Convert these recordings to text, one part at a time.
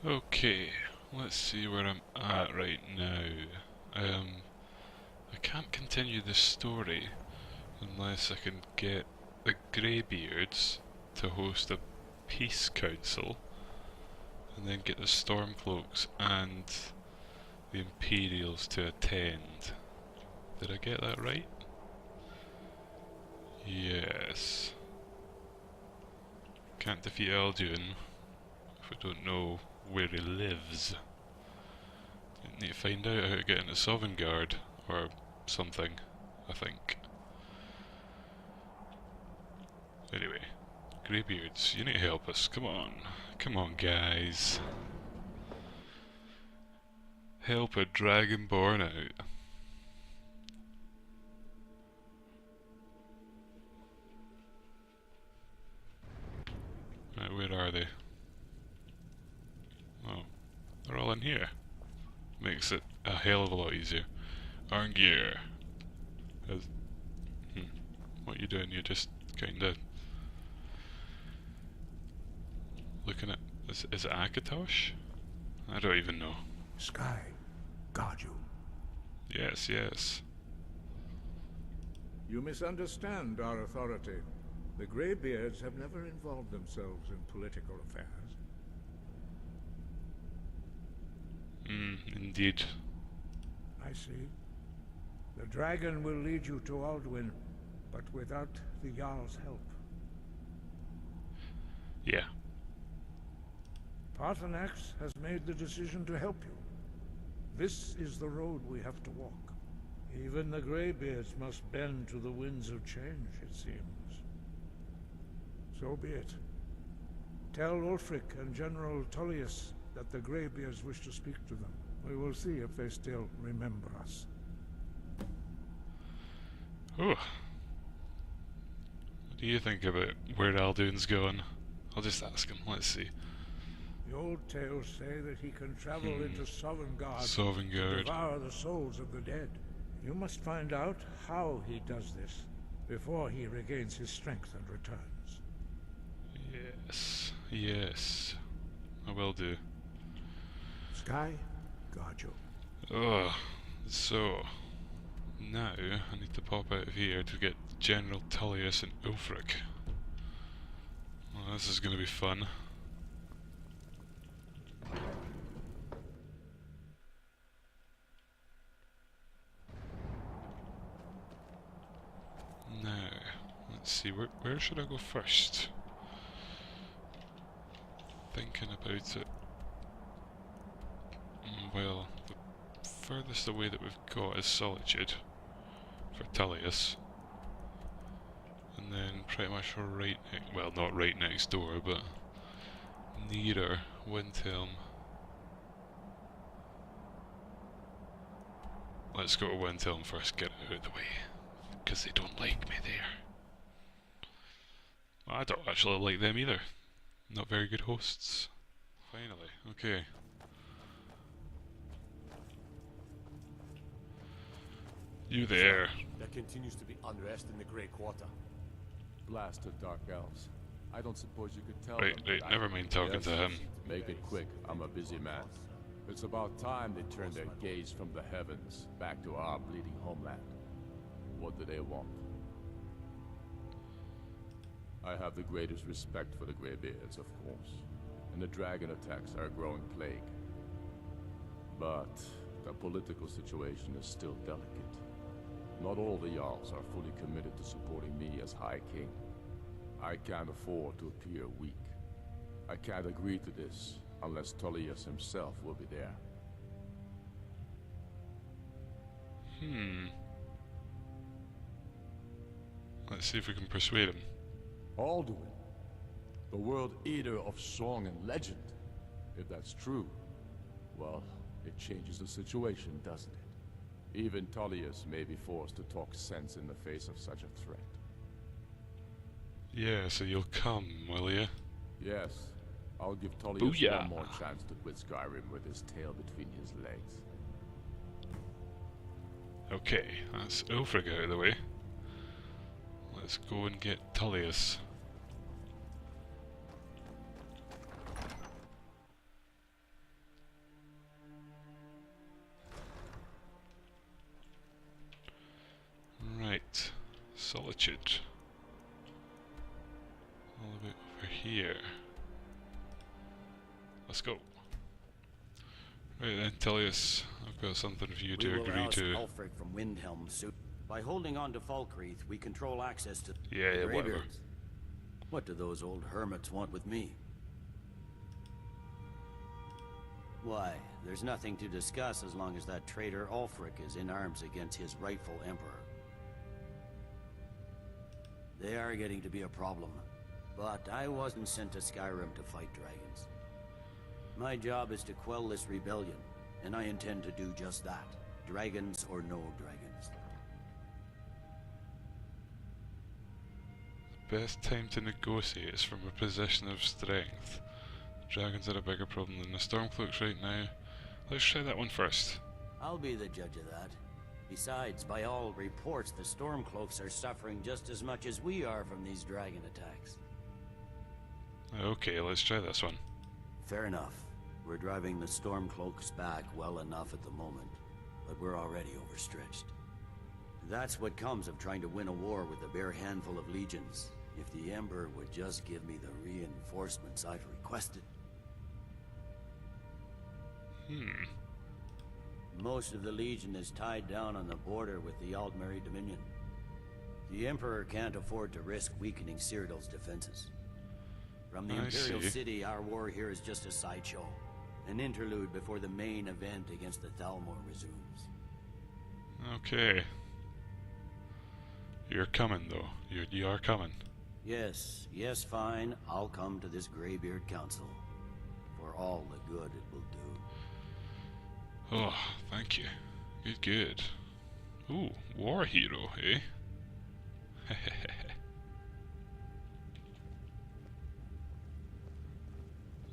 Okay, let's see where I'm at right now. I can't continue this story unless I can get the Greybeards to host a peace council, and then get the Stormcloaks and the Imperials to attend. Did I get that right? Yes. Can't defeat Alduin if we don't know where he lives. Need to find out how to get into Sovngarde or something, I think. Anyway, Greybeards, you need to help us. Come on. Come on, guys. Help a Dragonborn out. Right, where are they? Oh, they're all in here. Makes it a hell of a lot easier. Arngeir. What you doing? You're just kinda looking at... Is it Akatosh? I don't even know. Sky, guard you. Yes, yes. You misunderstand our authority. The Greybeards have never involved themselves in political affairs. Indeed. I see. The dragon will lead you to Alduin, but without the Jarl's help. Yeah. Paarthurnax has made the decision to help you. This is the road we have to walk. Even the Greybeards must bend to the winds of change, it seems. So be it. Tell Ulfric and General Tullius that the Greybeards wish to speak to them. We will see if they still remember us. Oh. What do you think about where Alduin's going? I'll just ask him, let's see. The old tales say that he can travel into Sovngarde to Sovngarde. devour the souls of the dead. You must find out how he does this before he regains his strength and returns. Yes, yes. I will do. Sky, guard you. Oh, so now I need to pop out of here to get General Tullius and Ulfric. Well, this is going to be fun. Now, let's see, where should I go first? Thinking about it. Well, the furthest away that we've got is Solitude for Tullius. And then pretty much right next, well, not right next door, but nearer Windhelm. Let's go to Windhelm first, get it out of the way, because they don't like me there. Well, I don't actually like them either. Not very good hosts. Finally, okay. You there. There continues to be unrest in the Grey Quarter. Blasted Dark Elves. I don't suppose you could tell Right, them. never mind talking to him. Make it quick. I'm a busy man. It's about time they turn their gaze from the heavens back to our bleeding homeland. What do they want? I have the greatest respect for the Greybeards, of course, and the dragon attacks are a growing plague. But the political situation is still delicate. Not all the Jarls are fully committed to supporting me as High King. I can't afford to appear weak. I can't agree to this unless Tullius himself will be there. Let's see if we can persuade him. Alduin, the World Eater of song and legend. If that's true, well, it changes the situation, doesn't it? Even Tullius may be forced to talk sense in the face of such a threat. Yeah, so you'll come, will you? Yes, I'll give Tullius Booyah. one more chance to quit Skyrim with his tail between his legs. Okay, that's Ulfric out of the way. Let's go and get Tullius. Solitude. All the way over here. Let's go. Right then, Tullius, I've got something for you to agree to. Ulfric from Windhelm soon. By holding on to Falkreath, we control access to the Yeah, whatever. Greybeards. What do those old hermits want with me? Why, there's nothing to discuss as long as that traitor Ulfric is in arms against his rightful emperor. They are getting to be a problem, but I wasn't sent to Skyrim to fight dragons. My job is to quell this rebellion, and I intend to do just that. Dragons or no dragons. The best time to negotiate is from a position of strength. Dragons are a bigger problem than the Stormcloaks right now. Let's try that one first. I'll be the judge of that. Besides, by all reports, the Stormcloaks are suffering just as much as we are from these dragon attacks. Okay, let's try this one. Fair enough. We're driving the Stormcloaks back well enough at the moment, but we're already overstretched. That's what comes of trying to win a war with a bare handful of legions. If the Emperor would just give me the reinforcements I've requested. Most of the Legion is tied down on the border with the Aldmeri Dominion. The Emperor can't afford to risk weakening Cyrodiil's defenses. From the Imperial City, our war here is just a sideshow. An interlude before the main event against the Thalmor resumes. Okay. You're coming though. You are coming. Yes, fine. I'll come to this Greybeard Council. For all the good it will do. Oh, thank you. Good. Ooh, war hero, eh?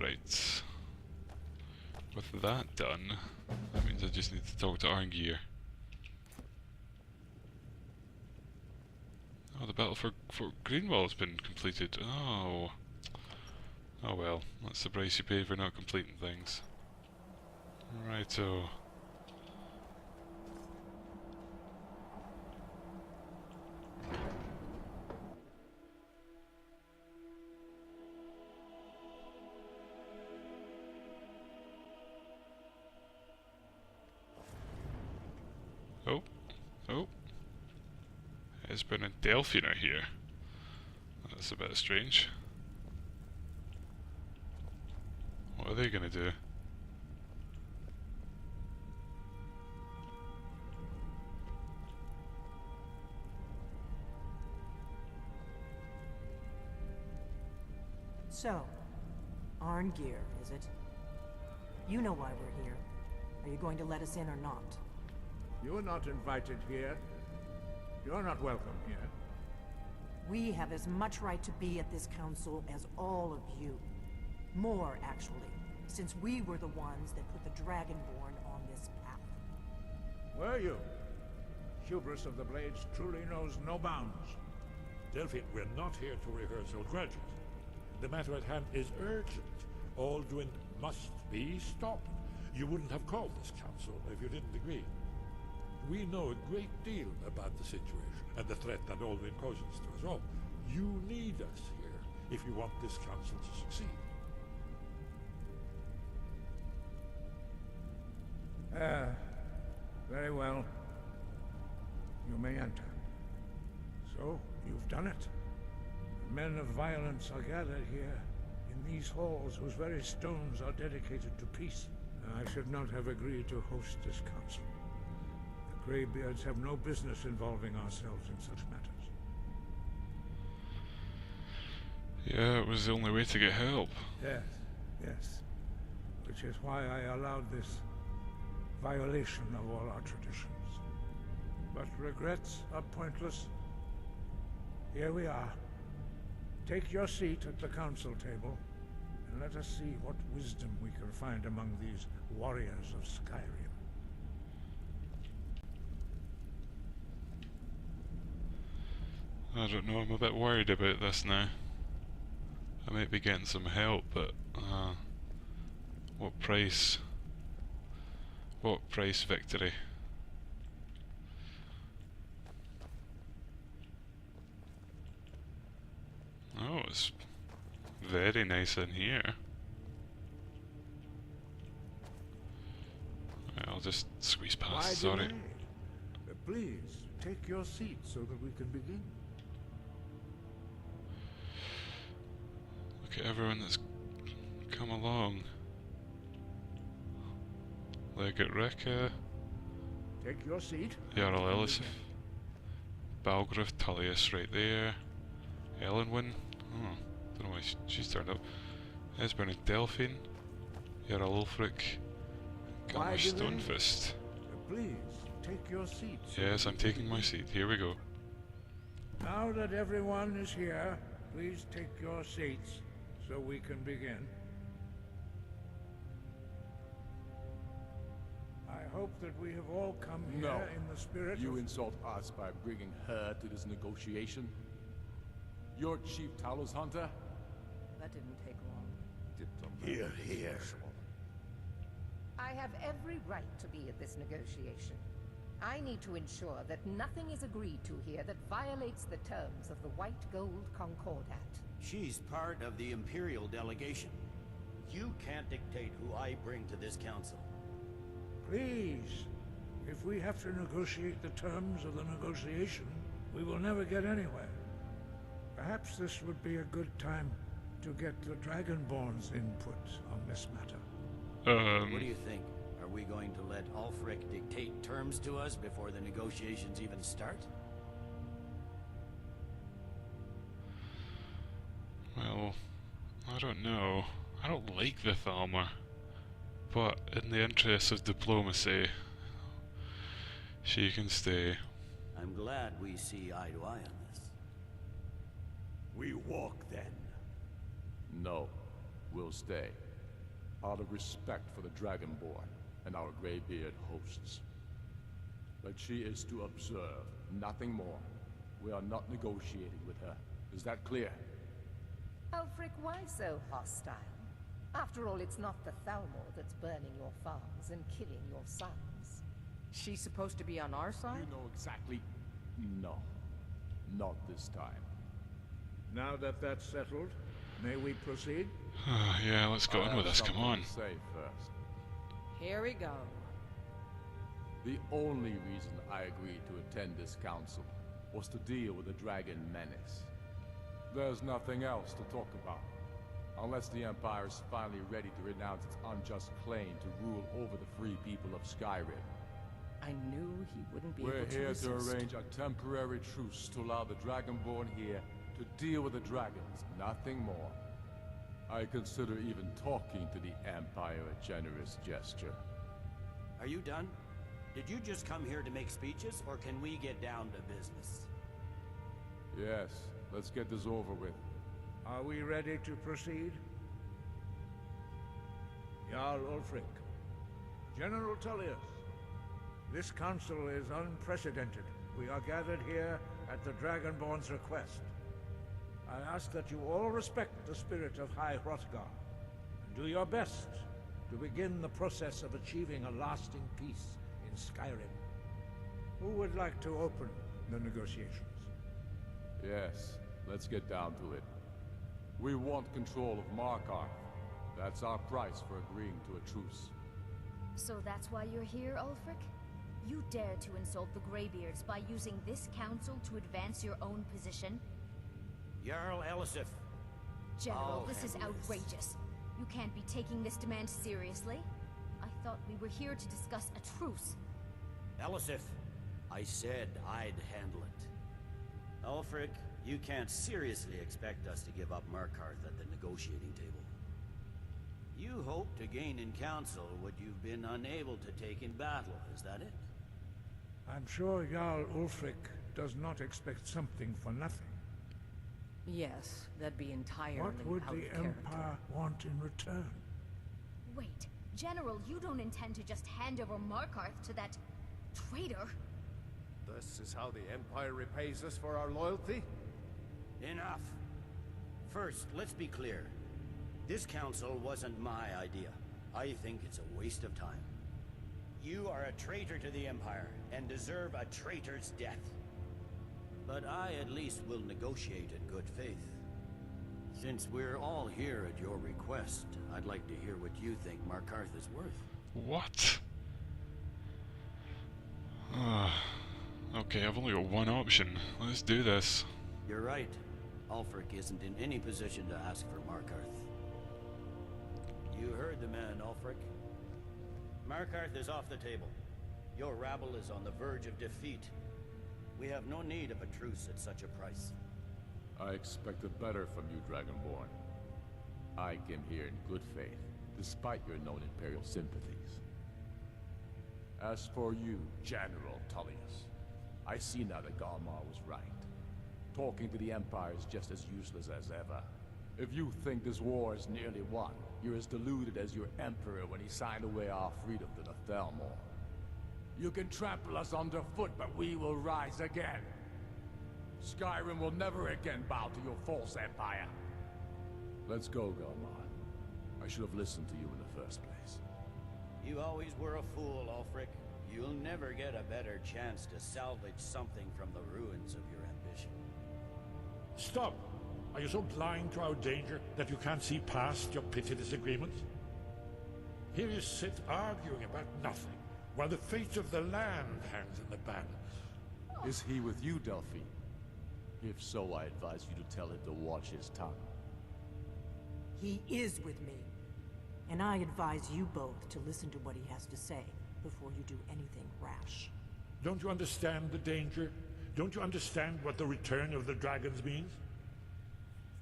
Right. With that done, that means I just need to talk to Arngeir. Oh, the battle for Greenwall has been completed. Oh. Oh well, that's the price you pay for not completing things. Righto. Oh. It's been a Delphina here. That's a bit strange. What are they gonna do? So, Arngeir, is it? You know why we're here. Are you going to let us in or not? You're not invited here. You're not welcome here. We have as much right to be at this council as all of you. More, actually, since we were the ones that put the Dragonborn on this path. Were you? Hubris of the Blades truly knows no bounds. Delphine, we're not here to rehearse old grudges. The matter at hand is urgent. Alduin must be stopped. You wouldn't have called this council if you didn't agree. We know a great deal about the situation and the threat that Alduin poses to us all. You need us here if you want this council to succeed. Very well. You may enter. So, you've done it. The men of violence are gathered here, in these halls whose very stones are dedicated to peace. I should not have agreed to host this council. The Greybeards have no business involving ourselves in such matters. Yeah, it was the only way to get help. Yes. Which is why I allowed this violation of all our traditions. But regrets are pointless. Here we are. Take your seat at the council table, and let us see what wisdom we can find among these warriors of Skyrim. I don't know, I'm a bit worried about this now. I might be getting some help, but what price? What price victory? Oh, it's very nice in here. Right, I'll just squeeze past, Why sorry. delay? Please, take your seat so that we can begin. Look at everyone that's come along. Legate Reka, Take your seat. Jarl Elisif, Balgruth, Tullius right there, Elenwyn, oh, don't know why she's turned up, Esbern and Delphine, Jarl Ulfric, Why Gunnar delay? Stonefist. Please, take your seat. so Yes, that I'm we can taking my begin. seat, here we go. Now that everyone is here, please take your seats so we can begin. I hope that we have all come here No. in the spirit You of... insult us by bringing her to this negotiation? You're Chief Talos Hunter? That didn't take long. Here, here. I have every right to be at this negotiation. I need to ensure that nothing is agreed to here that violates the terms of the White Gold Concordat. She's part of the Imperial delegation. You can't dictate who I bring to this council. Please, if we have to negotiate the terms of the negotiation, we will never get anywhere. Perhaps this would be a good time to get the Dragonborn's input on this matter. What do you think? Are we going to let Ulfric dictate terms to us before the negotiations even start? Well, I don't know. I don't like the Thalmor. But in the interest of diplomacy, she can stay. I'm glad we see eye to eye on this. We walk then. No. We'll stay. Out of respect for the Dragonborn and our Greybeard hosts. But she is to observe, nothing more. We are not negotiating with her. Is that clear? Ulfric, why so hostile? After all, it's not the Thalmor that's burning your farms and killing your sons. She's supposed to be on our side? You know exactly... No. Not this time. Now that that's settled, may we proceed? Yeah, let's go on with this, come on. Say first. Here we go. The only reason I agreed to attend this council was to deal with the Dragon Menace. There's nothing else to talk about. Unless the Empire is finally ready to renounce its unjust claim to rule over the free people of Skyrim. I knew he wouldn't be We're able to here resist. to arrange a temporary truce to allow the Dragonborn here to deal with the dragons, nothing more. I consider even talking to the Empire a generous gesture. Are you done? Did you just come here to make speeches, or can we get down to business? Yes, let's get this over with. Are we ready to proceed? Jarl Ulfric, General Tullius, this council is unprecedented. We are gathered here at the Dragonborn's request. I ask that you all respect the spirit of High Hrothgar, and do your best to begin the process of achieving a lasting peace in Skyrim. Who would like to open the negotiations? Yes, let's get down to it. We want control of Markarth. That's our price for agreeing to a truce. So that's why you're here, Ulfric? You dare to insult the Greybeards by using this council to advance your own position? Jarl Elisif. General, I'll this is handle this. outrageous. You can't be taking this demand seriously. I thought we were here to discuss a truce. Elisif, I said I'd handle it. Ulfric, you can't seriously expect us to give up Markarth at the negotiating table. You hoped to gain in council what you've been unable to take in battle, is that it? I'm sure Jarl Ulfric does not expect something for nothing. Yes, that'd be entirely What would out the of character. Empire want in return? Wait, General, you don't intend to just hand over Markarth to that traitor? This is how the Empire repays us for our loyalty? Enough. First, let's be clear. This council wasn't my idea. I think it's a waste of time. You are a traitor to the Empire, and deserve a traitor's death. But I at least will negotiate in good faith. Since we're all here at your request, I'd like to hear what you think Markarth is worth. What? Okay, I've only got one option. Let's do this. You're right. Ulfric isn't in any position to ask for Markarth. You heard the man, Ulfric. Markarth is off the table. Your rabble is on the verge of defeat. We have no need of a truce at such a price. I expected better from you, Dragonborn. I came here in good faith, despite your known Imperial sympathies. As for you, General Tullius, I see now that Galmar was right. Talking to the Empire is just as useless as ever. If you think this war is nearly won, you're as deluded as your Emperor when he signed away our freedom to the Thelmor. You can trample us underfoot, but we will rise again. Skyrim will never again bow to your false empire. Let's go, Galmar. I should have listened to you in the first place. You always were a fool, Ulfric. You'll never get a better chance to salvage something from the ruins of your ambition. Stop! Are you so blind to our danger that you can't see past your petty disagreements? Here you sit arguing about nothing, while the fate of the land hangs in the balance. Is he with you, Delphine? If so, I advise you to tell him to watch his tongue. He is with me. And I advise you both to listen to what he has to say before you do anything rash. Don't you understand the danger? Don't you understand what the return of the dragons means?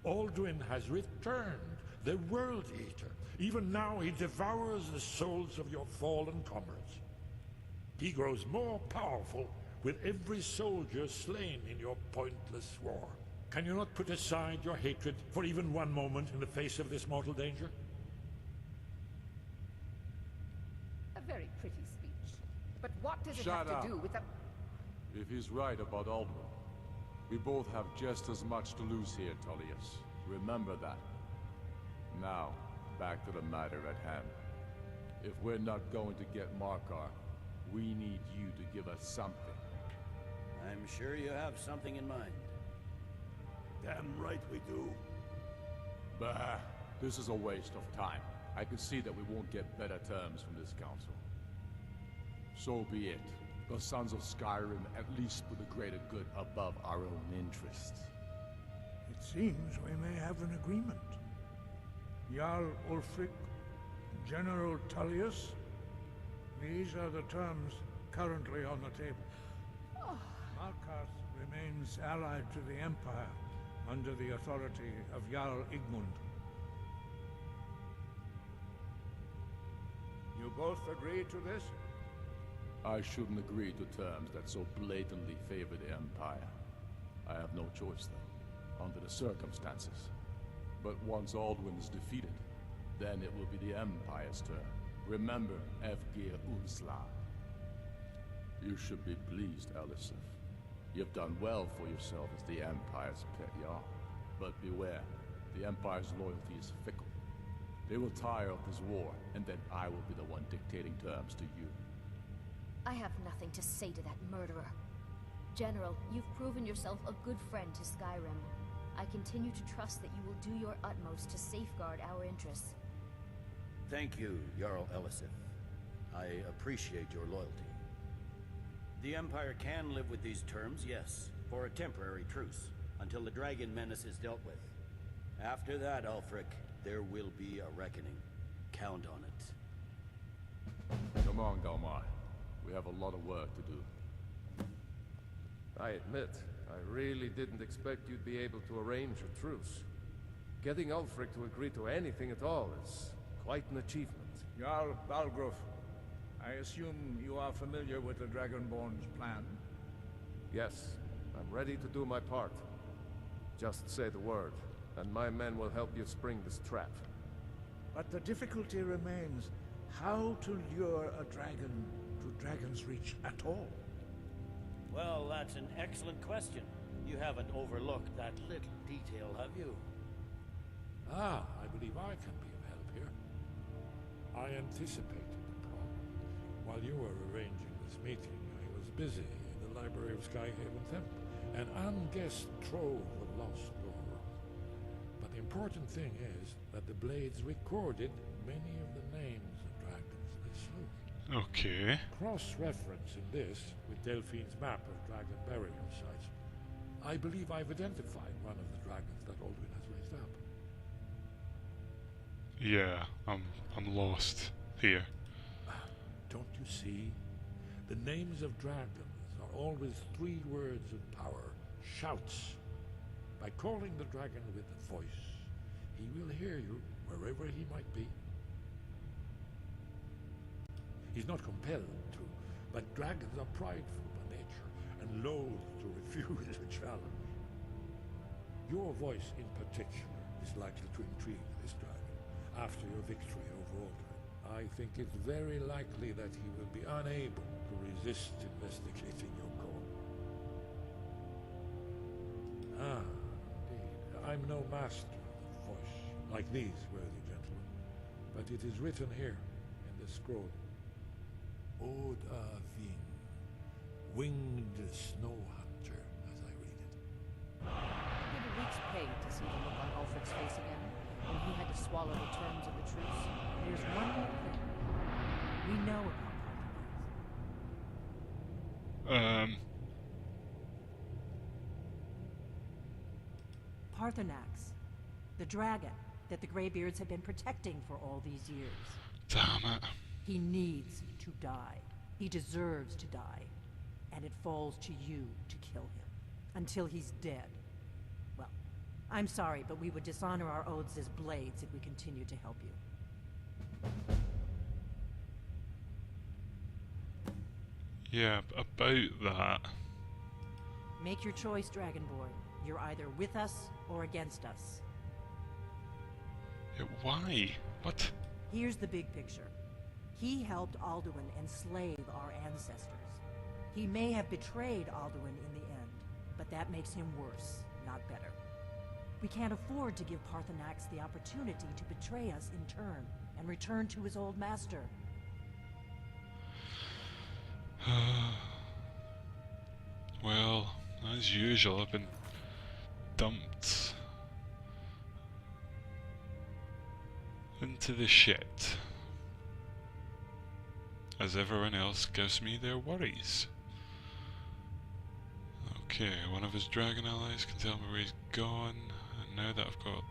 Alduin has returned, the World Eater. Even now he devours the souls of your fallen comrades. He grows more powerful with every soldier slain in your pointless war. Can you not put aside your hatred for even one moment in the face of this mortal danger? A very pretty speech. But what does it Shut have up. to do with the... If he's right about Alduin, we both have just as much to lose here, Tullius. Remember that. Now, back to the matter at hand. If we're not going to get Markarth, we need you to give us something. I'm sure you have something in mind. Damn right we do. Bah, this is a waste of time. I can see that we won't get better terms from this council. So be it. The Sons of Skyrim at least put the greater good above our own interests. It seems we may have an agreement. Jarl Ulfric, General Tullius, these are the terms currently on the table. Markarth remains allied to the Empire under the authority of Jarl Igmund. You both agree to this? I shouldn't agree to terms that so blatantly favor the Empire. I have no choice, though, under the circumstances. But once Alduin is defeated, then it will be the Empire's turn. Remember, Evgir Unsla. You should be pleased, Elisif. You've done well for yourself as the Empire's pet Jarl. But beware, the Empire's loyalty is fickle. They will tire of this war, and then I will be the one dictating terms to you. I have nothing to say to that murderer. General, you've proven yourself a good friend to Skyrim. I continue to trust that you will do your utmost to safeguard our interests. Thank you, Jarl Elisif. I appreciate your loyalty. The Empire can live with these terms, yes, for a temporary truce, until the dragon menace is dealt with. After that, Ulfric, there will be a reckoning. Count on it. Come on, Galmar. We have a lot of work to do. I admit, I really didn't expect you'd be able to arrange a truce. Getting Ulfric to agree to anything at all is quite an achievement. Jarl Balgruuf, I assume you are familiar with the Dragonborn's plan? Yes, I'm ready to do my part. Just say the word, and my men will help you spring this trap. But the difficulty remains how to lure a dragon to Dragon's Reach at all. Well, that's an excellent question. You haven't overlooked that little detail, have you? Ah, I believe I can be of help here. I anticipated the problem. While you were arranging this meeting, I was busy in the library of Skyhaven Temple, an unguessed trove of lost lore. But the important thing is that the Blades recorded many of the names of dragons they slew. Okay. Cross-referencing this with Delphine's map of dragon burial sites, I believe I've identified one of the dragons that Alduin has raised up. Yeah, I'm lost here. Don't you see? The names of dragons are always 3 words of power, shouts. By calling the dragon with a voice, he will hear you wherever he might be. He's not compelled to, but dragons are prideful by nature and loath to refuse a challenge. Your voice in particular is likely to intrigue this dragon after your victory over Alduin. I think it's very likely that he will be unable to resist investigating your call. Ah, indeed. I'm no master of voice, like these worthy gentlemen, but it is written here in the scroll. Odavin, winged snow hunter, as I read it. I did a week's pay to see the look on Ulfric's face again, when he had to swallow the terms of the truce. There's one more thing. We know about Parthenax, the dragon that the Greybeards have been protecting for all these years. Damn it. He needs to die. He deserves to die. And it falls to you to kill him. Until he's dead. Well, I'm sorry, but we would dishonor our oaths as blades if we continue to help you. Yeah, about that. Make your choice, Dragonborn. You're either with us or against us. Yeah, why? What? Here's the big picture. He helped Alduin enslave our ancestors. He may have betrayed Alduin in the end, but that makes him worse, not better. We can't afford to give Parthenax the opportunity to betray us in turn and return to his old master. Well, as usual, I've been dumped into the shit, as everyone else gives me their worries. Okay, one of his dragon allies can tell me where he's gone, and now that I've got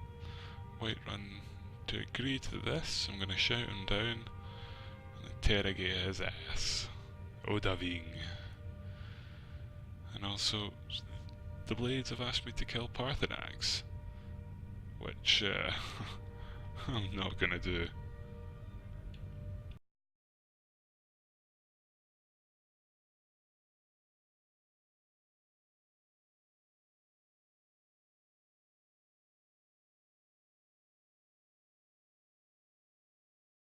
Whiterun to agree to this, I'm gonna shout him down and interrogate his ass. Odaving. And also, the Blades have asked me to kill Parthenax, which I'm not gonna do.